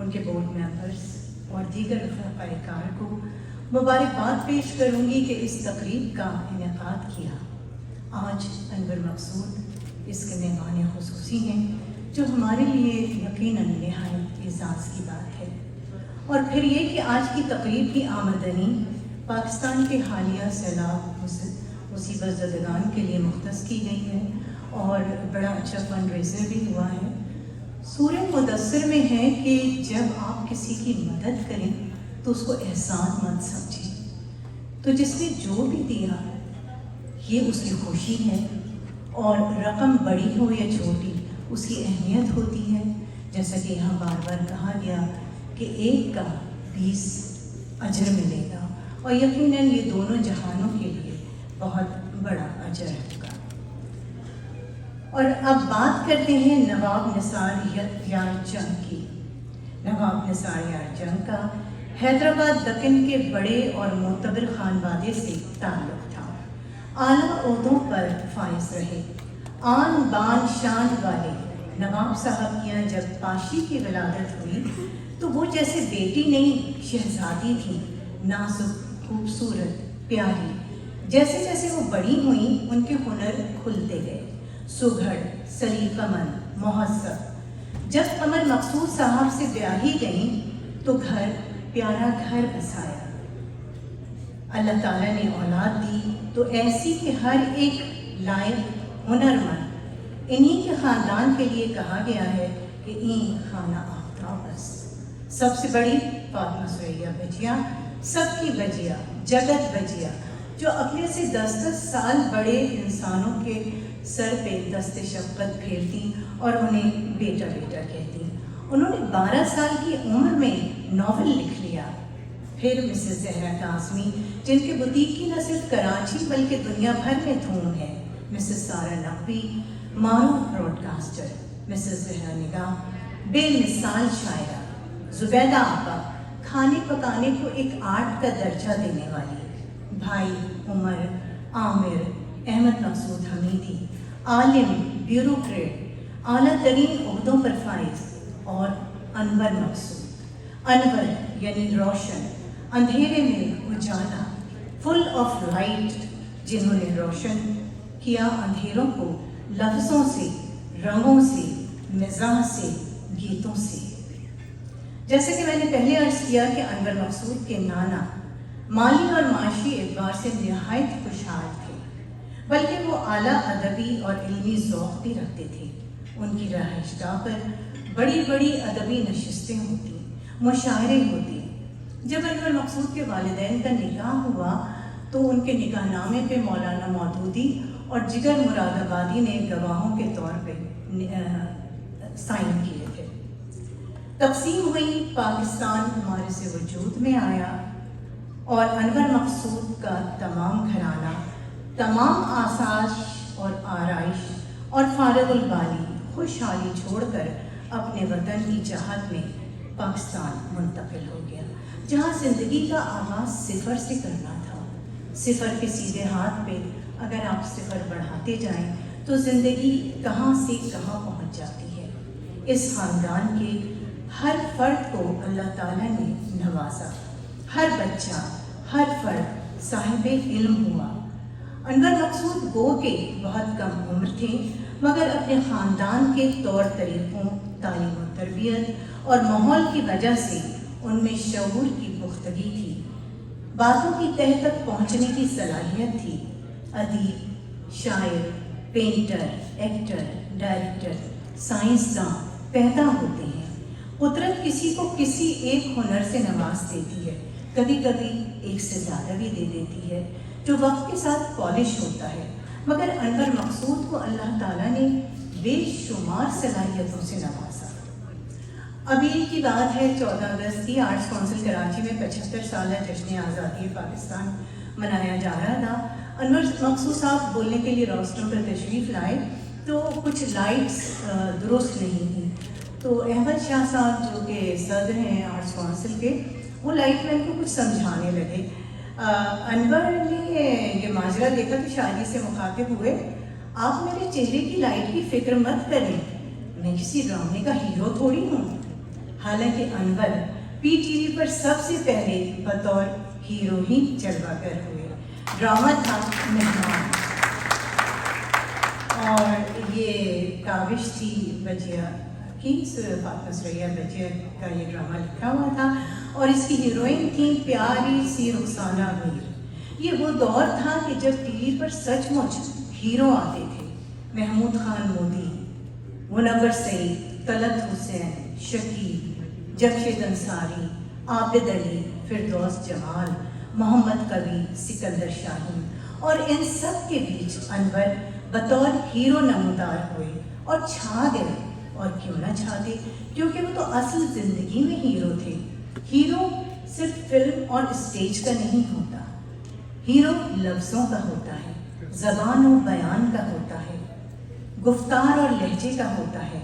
उनके board members और दीगर रफ़ाक़ार को मुबारकबाद पेश करूँगी कि इस तकरीब का इनेकाद किया। आज अनवर मकसूद इसके मेहमान खुसूसी हैं, जो हमारे लिए यकीनन नहायत एज़ाज़ की बात है। और फिर ये कि आज की तकरीब की आमदनी पाकिस्तान के हालिया सैलाब मुसीबत ज़दगान के लिए मुख्तस की गई है और बड़ा अच्छा फंड रेज़र भी हुआ है। सूरह मुदस्सिर में है कि जब आप किसी की मदद करें तो उसको एहसान मत समझें। तो जिसने जो भी दिया ये उसकी खुशी है, और रकम बड़ी हो या छोटी उसकी अहमियत होती है। जैसा कि यहाँ बार बार कहा गया कि एक का 20 अजर मिलेगा, और यकीनन ये दोनों जहानों के लिए बहुत बड़ा अजर होगा। और अब बात करते हैं नवाब निसार यार जंग की। नवाब निसार यार जंग का हैदराबाद दक्कन के बड़े और मोतबर खानवादे से ताल्लुक़ था। आला ओहदों पर फाइज रहे, आन बान शान वाले नवाब साहब की यहाँ जब पाशी की विलादत हुई तो वो जैसे बेटी नहीं शहजादी थी, नाजुक, खूबसूरत, प्यारी। जैसे जैसे वो बड़ी हुई उनके हुनर खुलते गए, सुघड़, सलीकामंद, मुहज़्ज़ब। जब कमर मकसूद साहब से ब्याही गई तो घर प्यारा घर बसाया। अल्लाह ताला ने औलाद दी तो ऐसी कि हर एक लायक हुनरमंद। इन्हीं के ख़ानदान के लिए कहा गया है कि इन खाना आफ्ता बस। सबसे बड़ी फातिमा सुरैया बजिया, सबकी बजिया, जगत बजिया, जो अपने से 10-10 साल बड़े इंसानों के सर पे दस्ते शफ़क़त फेरती और उन्हें बेटा बेटा कहती। उन्होंने 12 साल की उम्र में नावल लिख लिया। फिर मिसेस ज़हरा काज़मी, जिनके बुटीक की न सिर्फ कराची बल्कि दुनिया भर में धूम है। मिसेस सारा नकवी, मारूफ ब्रॉडकास्टर। मिसेस ज़हरा निगाह, बेमिसाल शायरा। ज़ुबैदा आपा, खाने पकाने को एक आर्ट का दर्जा देने वाली। भाई उमर, आमिर, अहमद मकसूद हमीदी, आलिम, ब्यूरोक्रेट, आला तरीन ओहदों पर फाइज। और अनवर मकसूद, अनवर यानी रोशन, अंधेरे में उजाला, फुल ऑफ लाइट, जिन्होंने रोशन किया अंधेरों को लफ्ज़ों से, रंगों से, मिज़ाज से, गीतों से। जैसे कि मैंने पहले अर्ज़ किया कि अनवर मकसूद के नाना माली और माशी एतबार से नहायत खुशहाल थे, बल्कि वो आला अदबी और इल्मी ज़ौक़ भी रखते थे। उनकी रहायशगाह पर बड़ी बड़ी अदबी नशिस्तें होती, मुशायरे होते। जब अनवर मकसूद के वालिदैन का निकाह हुआ तो उनके निकाहनामे पे मौलाना मौदूदी और जिगर मुरादाबादी ने गवाहों के तौर पे साइन किए थे। तक़सीम हुई, पाकिस्तान हमारे से वजूद में आया और अनवर मकसूद का तमाम घराना, तमाम आसाश और आराइश और फारगुल बाली खुशहाली छोड़कर अपने वतन की चाहत में पाकिस्तान मुंतकिल हो गया, जहाँ ज़िंदगी का आगाज़ सिफ़र से करना था। सिफ़र के सीधे हाथ पे अगर आप सिफ़र बढ़ाते जाएं तो ज़िंदगी कहाँ से कहाँ पहुँच जाती है। इस ख़ानदान के हर फ़र्द को अल्लाह ताला ने नवाजा, हर बच्चा, हर फ़र्द साहिबे इल्म हुआ। अनवर मकसूद गो के बहुत कम उम्र थे, मगर अपने ख़ानदान के तौर तरीक़ों, तालीम और तरबियत और माहौल की वजह से उनमें शऊर की पुख्तगी थी, बातों की तह तक पहुँचने की सलाहियत थी। अदीब, शायर, पेंटर, एक्टर, डायरेक्टर, साइंसदान पैदा होते हैं। कुदरत किसी को किसी एक हुनर से नवाज देती है, कभी कभी एक से ज़्यादा भी दे देती है, जो वक्त के साथ पॉलिश होता है। मगर अनवर मकसूद को अल्लाह ताला ने बेशुमार सलाहियतों से नवाजा। अभी की बात है 14 अगस्त की, आर्ट्स काउंसिल कराची में 75 साल जश्न आज़ादी पाकिस्तान मनाया जा रहा था। अनवर मकसूद साहब बोलने के लिए रोस्टरों पर तशरीफ़ लाए तो कुछ लाइट्स दुरुस्त नहीं थी, तो अहमद शाह साहब जो कि सदर हैं आर्ट्स काउंसिल के, वो लाइट मैन को कुछ समझाने लगे। अनवर ने ये माजरा देखा तो शादी से मुखातिब हुए, आप मेरे चेहरे की लाइट की फ़िक्र मत करें, मैं किसी ड्रामे का हीरो थोड़ी हूँ। حالانکہ انور پی ٹی وی پر سب سے پہلے بطور ہیرو ہی جلوہ گر ہوئے۔ ڈرامہ تھا مہمان، اور یہ کاوش تھی بجیا کی، فاطمہ سریا بجیا کا یہ ڈرامہ لکھا ہوا تھا، اور اس کی ہیروئن تھی پیاری سی رخسانہ میر۔ یہ وہ دور تھا کہ جب ٹی وی پر سچ مچ ہیرو آتے تھے، محمود خان مودی، منور سعید، طلعت حسین، شکیب، جمشید انصاری، عابد علی، فردوس جمال، محمد کبیر، سکندر شاہین، اور ان سب کے بیچ انور بطور ہیرو نمودار ہوئے اور چھا گئے۔ اور کیوں نہ چھاتے، کیونکہ وہ تو اصل زندگی میں ہیرو تھے۔ ہیرو صرف فلم اور اسٹیج کا نہیں ہوتا، ہیرو لفظوں کا ہوتا ہے، زبان و بیان کا ہوتا ہے، گفتار اور لہجے کا ہوتا ہے،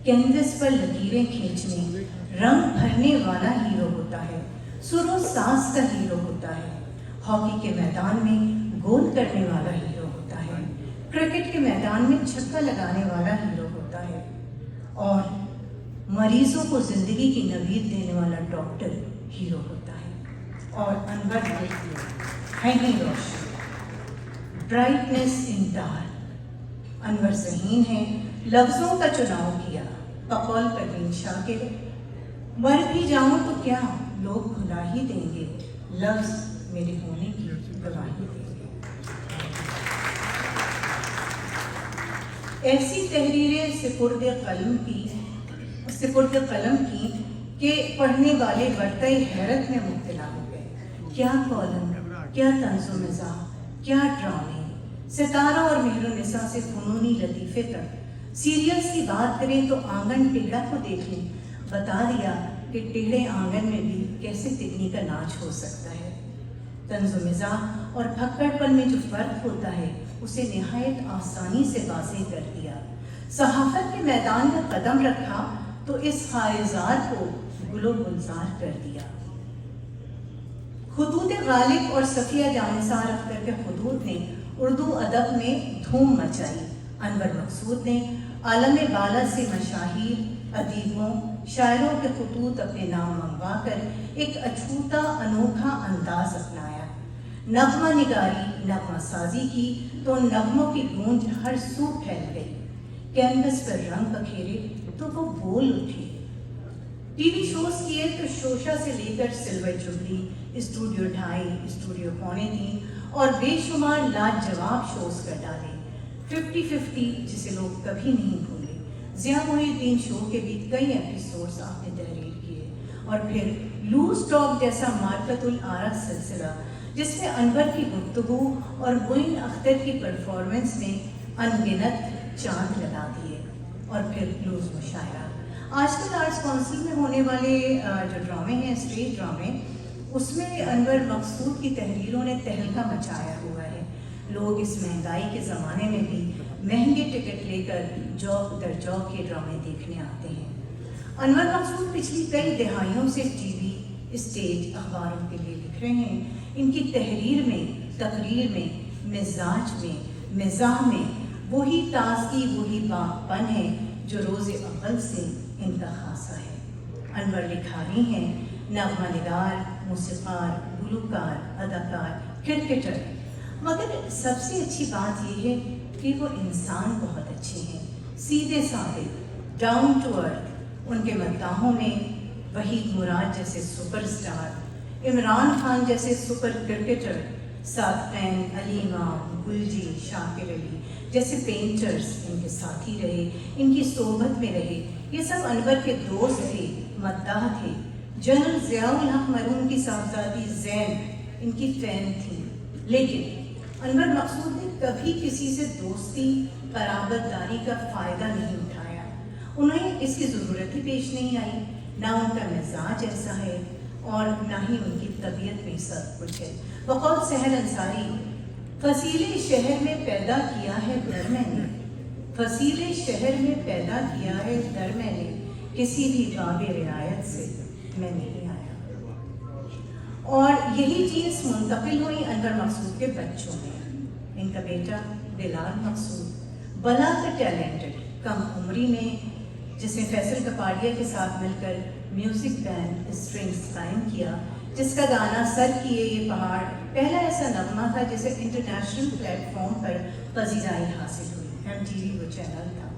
کینوس پر لکیریں کھینچنے، رنگ بھرنے والا ہیرو ہوتا ہے، سر و ساز کا ہیرو ہوتا ہے، ہاکی کے میدان میں گول کرنے والا ہیرو ہوتا ہے، کرکٹ کے میدان میں چھکا لگانے والا ہیرو ہوتا ہے، اور مریضوں کو زندگی کی نوید دینے والا ڈاکٹر ہیرو ہوتا ہے۔ اور انور ہے ہی روشن، برائٹنس ان ڈارک۔ انور ذہین ہے، لفظوں کا چناؤ کیا، بقول پروین شاکر، مر بھی جاؤں تو کیا لوگ بھلا ہی دیں گے، لفظ میرے ہونے کی گواہی دیں گے۔ ایسی تحریریں سپرد قلم کی کہ پڑھنے والے ورطۂ حیرت میں مبتلا ہو گئے۔ کیا کالم، کیا طنز و مزاح، کیا ڈرامے، ستارہ اور مہر النساء سے فنونی لطیفے تک۔ سیریلز کی بات کریں تو آنگن ٹیڑھا کو دیکھ لیں، بتا دیا کہ ٹیڑھے آنگن میں بھی کیسے تکنی کا ناچ ہو سکتا ہے۔ طنز و مزاح اور پھکڑ پن میں جو فرق ہوتا ہے اسے نہایت آسانی سے واضح کر دیا۔ صحافت کے میدان میں قدم رکھا تو اس خارزار کو گل و گلزار کر دیا۔ خطوط غالب اور صفیہ جانثار اختر کے خطوط نے اردو ادب میں دھوم مچائی۔ انور مقصود نے عالم بالا سے مشاہیر، ادیبوں، شاعروں کے خطوط اپنے نام منگوا کر ایک اچھوتا انوکھا انداز اپنایا۔ نغمہ نگاری، نغمہ سازی کی تو نغموں کی گونج ہر سو پھیل گئی۔ کینوس پر رنگ بکھیرے تو وہ بول اٹھی۔ ٹی وی شوز کیے تو شوشا سے لے کر سلور جبلی، اسٹوڈیو 2.5، اسٹوڈیو 3.25 اور بے شمار لاجواب شوز کر ڈالے۔ 50-50 جسے لوگ کبھی نہیں بھولے۔ ضیاء محی الدین شو کے بھی کئی ایپیسوڈز آپ نے تحریر کیے، اور پھر لوز ٹاک جیسا مارکت الآراء سلسلہ جس میں انور کی گفتگو اور معین اختر کی پرفارمنس نے انگنت چاند لگا دیے، اور پھر لوز مشاعرہ۔ آج کل آرٹس کونسل میں ہونے والے جو ڈرامے ہیں، اسٹیج ڈرامے، اس میں انور مقصود کی تحریروں نے تہلکہ مچایا ہوا ہے۔ لوگ اس مہنگائی کے زمانے میں بھی مہنگے ٹکٹ لے کر جوق در جوق یہ ڈرامے دیکھنے آتے ہیں۔ انور مقصود پچھلی کئی دہائیوں سے ٹی وی، اسٹیج، اخباروں کے لیے لکھ رہے ہیں۔ ان کی تحریر میں، تقریر میں، مزاج میں، مزاح میں وہی تازگی، وہی باغپن ہے جو روز اول سے ان کا خاصہ ہے۔ انور لکھاری ہیں، نغمہ نگار، موسیقار، گلوکار، اداکار، کرکٹر، مگر سب سے اچھی بات یہ ہے کہ وہ انسان بہت اچھے ہیں، سیدھے سادے، ڈاؤن ٹو ارتھ۔ ان کے مداحوں میں وحید مراد جیسے سپر سٹار، عمران خان جیسے سپر کرکٹر، صادقین، علی امام، گلجی، شاکر علی جیسے پینٹرز ان کے ساتھی رہے، ان کی صحبت میں رہے۔ یہ سب انور کے دوست تھے، مداح تھے۔ جنرل ضیاء الحق مرحوم کی صاحبزادی زین ان کی فین تھی، لیکن انور مقصود نے کبھی کسی سے دوستی، قرابت داری کا فائدہ نہیں اٹھایا۔ انہیں اس کی ضرورت ہی پیش نہیں آئی، نہ ان کا مزاج ایسا ہے اور نہ ہی ان کی طبیعت میں سب کچھ ہے۔ بقول سحر انصاری، فصیل شہر میں پیدا کیا ہے در میں نے، فصیل شہر میں پیدا کیا ہے در میں نے، کسی بھی باب رعایت سے میں نہیں آیا۔ اور یہی چیز منتقل ہوئی انور مقصود کے بچوں میں۔ ان کا بیٹا بلال مقصود بلا کر ٹیلنٹڈ، کم عمری میں، جس نے فیصل کپاڈیا کے ساتھ مل کر म्यूज़िक बैंड स्ट्रिंग्स कायम किया, जिसका गाना सर किए ये पहाड़ पहला ऐसा नगमा था जिसे इंटरनेशनल प्लेटफॉर्म पर पजीराई हासिल हुई। MTV वो चैनल था।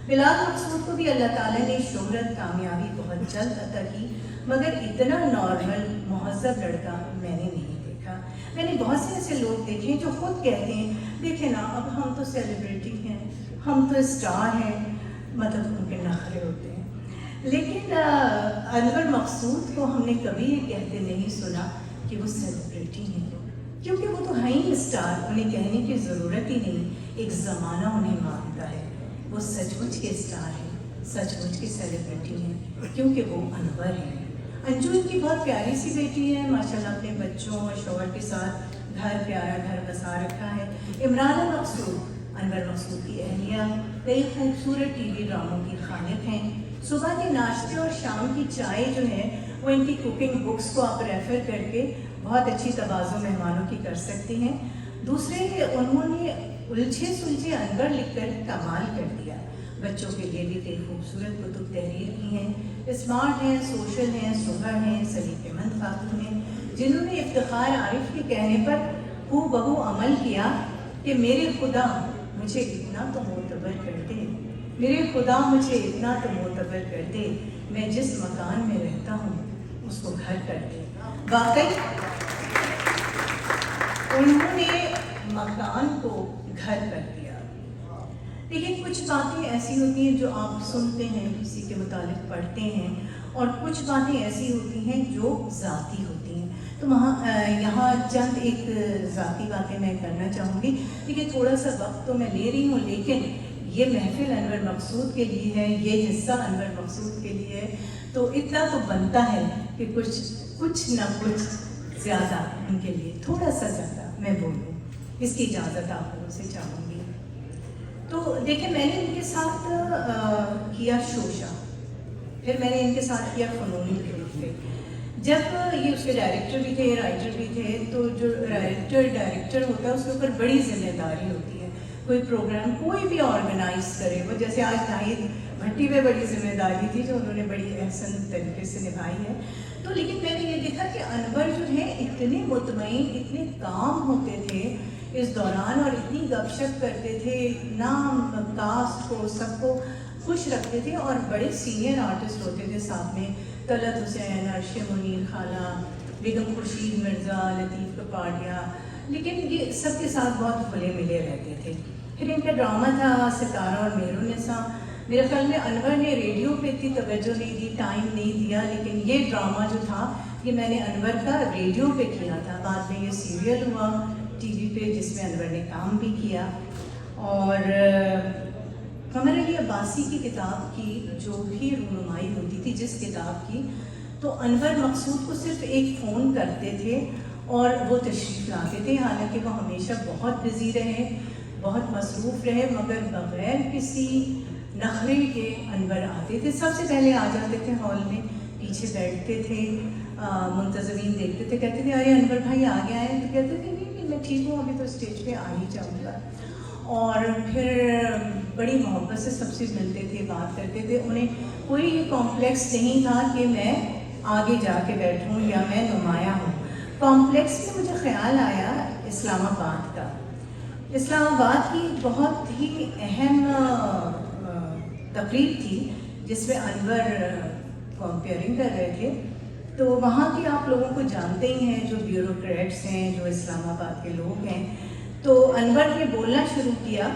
बिलाल मकसूद को भी अल्लाह ताला ने शोहरत कामयाबी बहुत जल्द अता की, मगर इतना नॉर्मल महज़ब लड़का मैंने नहीं देखा। मैंने बहुत से ऐसे लोग देखे हैं जो खुद कहते हैं, देखे ना अब हम तो सेलिब्रिटी हैं, हम तो स्टार हैं, मतलब उनके नखरे होते हैं। लेकिन अनवर मकसूद को हमने कभी ये कहते नहीं सुना कि वो सेलिब्रिटी हैं, क्योंकि वो तो हैं ही स्टार, उन्हें कहने की ज़रूरत ही नहीं, एक ज़माना उन्हें मानता है। वो सचमुच के स्टार हैं, सचमुच के सेलिब्रिटी हैं, क्योंकि वो अनवर हैं। अंजू इनकी बहुत प्यारी सी बेटी है, माशाल्लाह अपने बच्चों और शौहर के साथ प्यारा घर बसा रखा है। इमरान मकसूद, अनवर मकसूद की अहलिया, कई खूबसूरत TV ड्रामों की खानिक हैं। सुबह के नाश्ते और शाम की चाय जो है वो इनकी कुकिंग बुक्स को आप रेफ़र करके बहुत अच्छी तवाज़ो मेहमानों की कर सकते हैं। दूसरे, उन्होंने उलझे सुलझे अनवर लिखकर कमाल कर दिया। बच्चों के लिए भी कई खूबसूरत कुतुब तहरीर की हैं। स्मार्ट हैं, सोशल हैं, सुघड़ हैं, सलीकेमंद खातून हैं, जिन्होंने इफ्तिखार आरिफ के कहने पर हूबहू अमल किया कि मेरे खुदा मुझे इतना तो मोतबर कर दे, मेरे खुदा मुझे इतना तो मोतबर कर दे, मैं जिस मकान में रहता हूँ उसको घर कर दे। वाकई उन्होंने मकान को घर कर दिया। देखिए, कुछ बातें ऐसी होती हैं जो आप सुनते हैं, किसी के मुतालिक पढ़ते हैं, और कुछ बातें ऐसी होती हैं जो ज़ाती होती हैं। तो यहाँ चंद एक ज़ाती बातें मैं करना चाहूँगी। देखिए, थोड़ा सा वक्त तो मैं ले रही हूँ, लेकिन ये महफिल अनवर मकसूद के लिए है, ये हिस्सा अनवर मकसूद के लिए है, तो इतना तो बनता है कि कुछ ना कुछ ज़्यादा उनके लिए, थोड़ा सा ज़्यादा मैं बोलूँ। इसकी इजाज़त आप लोगों से चाहूँगी। तो देखिए, मैंने इनके साथ किया शोशा, फिर मैंने इनके साथ किया फ़नूनी थे। जब ये उसके डायरेक्टर भी थे, राइटर भी थे, तो जो डायरेक्टर होता है उसके ऊपर बड़ी जिम्मेदारी होती है। कोई प्रोग्राम कोई भी ऑर्गेनाइज करे, वो जैसे आज नाहिद भट्टी पे बड़ी जिम्मेदारी थी जो उन्होंने बड़ी अहसन तरीके से निभाई है। तो लेकिन मैंने ये देखा कि अनवर जो है इतने मुतमईन, इतने काम होते थे इस दौरान, और इतनी गपशप करते थे, नाम कास्ट को सबको खुश रखते थे, और बड़े सीनियर आर्टिस्ट होते थे साथ में, तलत हुसैन, अर्श मुनीर खाला, बेगम खुर्शीद मिर्ज़ा, लतीफ़ कपाड़िया, लेकिन ये सबके साथ बहुत खुले मिले रहते थे। फिर इनका ड्रामा था सितारा और मेहरुन्निसा। मेरे ख्याल में अनवर ने रेडियो पे इतनी तवज्जो नहीं दी, टाइम नहीं दिया, लेकिन ये ड्रामा जो था ये मैंने अनवर का रेडियो पे किया था। बाद में ये सीरियल हुआ TV पे, जिसमें अनवर ने काम भी किया। और कमर अली अब्बासी की किताब की जो भी रूनुमाई होती थी, जिस किताब की, तो अनवर मकसूद को सिर्फ एक फ़ोन करते थे और वो तशरीफ़ लाते थे। हालांकि वो हमेशा बहुत बिज़ी रहे, बहुत मसरूफ़ रहे, मगर बग़ैर किसी नखरे के अनवर आते थे। सबसे पहले आ जाते थे हॉल में, पीछे बैठते थे, मुंतज़मीन देखते थे, कहते थे अरे अनवर भाई आ गया है, तो कहते थे नहीं मैं ठीक हूँ, अभी तो स्टेज पे आ ही जाऊँगा। और फिर बड़ी मोहब्बत से सबसे मिलते थे, बात करते थे। उन्हें कोई ये कॉम्प्लेक्स नहीं था कि मैं आगे जाके बैठूँ या मैं नुमाया हूँ। कॉम्प्लेक्स में मुझे ख्याल आया इस्लामाबाद का। इस्लामाबाद की बहुत ही अहम तकरीब थी जिसमें अनवर कंपेयरिंग कर रहे थे। तो वहाँ के आप लोगों को जानते ही हैं, जो ब्यूरोक्रेट्स हैं, जो इस्लामाबाद के लोग हैं। तो अनवर ने बोलना शुरू किया,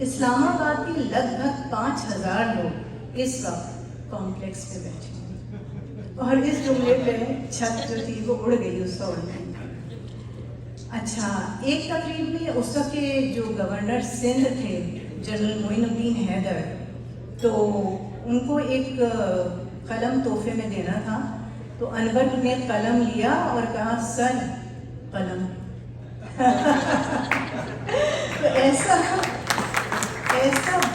इस्लामाबाद के लगभग 5000 लोग इस वक्त कॉम्प्लेक्स पे बैठे हैं, और इस जुमले पे छत जो थी वो उड़ गई उसका उड़ना। अच्छा, एक तकरीब में उस वक्त के जो गवर्नर सिंध थे जनरल मोइनुद्दीन हैदर, तो उनको एक कलम तोहफे में देना था। तो अनवर ने कलम लिया और कहा सर कलम। तो ऐसा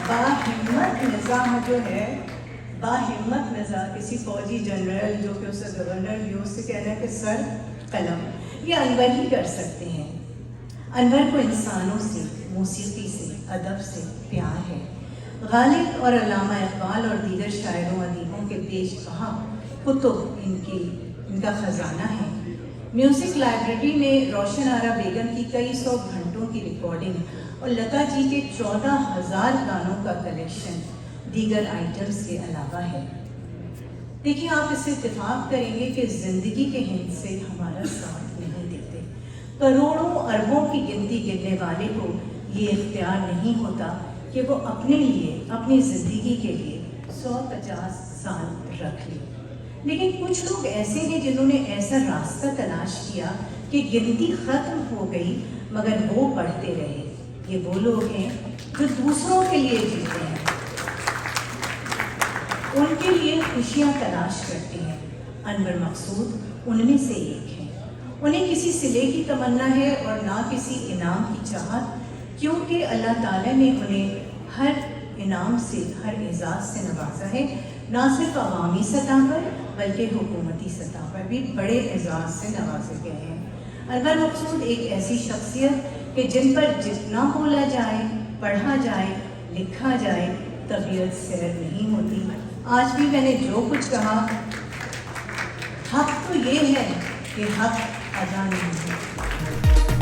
बाहिम्मत मिजाज जो है, बाहिम्मत मिजाज किसी फौजी जनरल जो कि उससे गवर्नर भी, उससे कहना है कि सर कलम, ये अनवर ही कर सकते हैं। अनवर को इंसानों से, मौसीकी से, अदब से प्यार है। गालिब और अल्लामा इकबाल और दीगर शायरों अदीबों के पेश कहा कुतुब इनका ख़जाना है। म्यूज़िक लाइब्रेरी में रोशन आरा बेगम की कई सौ घंटों की रिकॉर्डिंग और लता जी के 14,000 गानों का कलेक्शन दीगर आइटम्स के अलावा है। देखिए, आप इससे इत्तेफाक करेंगे कि ज़िंदगी के हिस्से हमारा साथ नहीं देते। करोड़ों अरबों की गिनती गिनने वाले को ये इख्तियार नहीं होता कि वो अपने लिए, अपनी ज़िंदगी के लिए 150 साल रख ले। लेकिन कुछ लोग ऐसे हैं जिन्होंने ऐसा रास्ता तलाश किया कि गिनती ख़त्म हो गई मगर वो पढ़ते रहे। ये वो लोग हैं जो दूसरों के लिए जीते हैं, उनके लिए खुशियाँ तलाश करते हैं। अनवर मकसूद उनमें से एक हैं। उन्हें किसी सिले की तमन्ना है और ना किसी इनाम की चाहत, क्योंकि अल्लाह ताला ने उन्हें हर इनाम से, हर एजाज़ से नवाजा है। ना सिर्फ अवामी सतह पर बल्कि हुकूमती सतह पर भी बड़े एजाज़ से नवाजे गए हैं। अनवर मकसूद एक ऐसी शख्सियत कि जिन पर जितना बोला जाए, पढ़ा जाए, लिखा जाए, तबीयत सैर नहीं होती। आज भी मैंने जो कुछ कहा, हक तो ये है कि हक अदा नहीं है।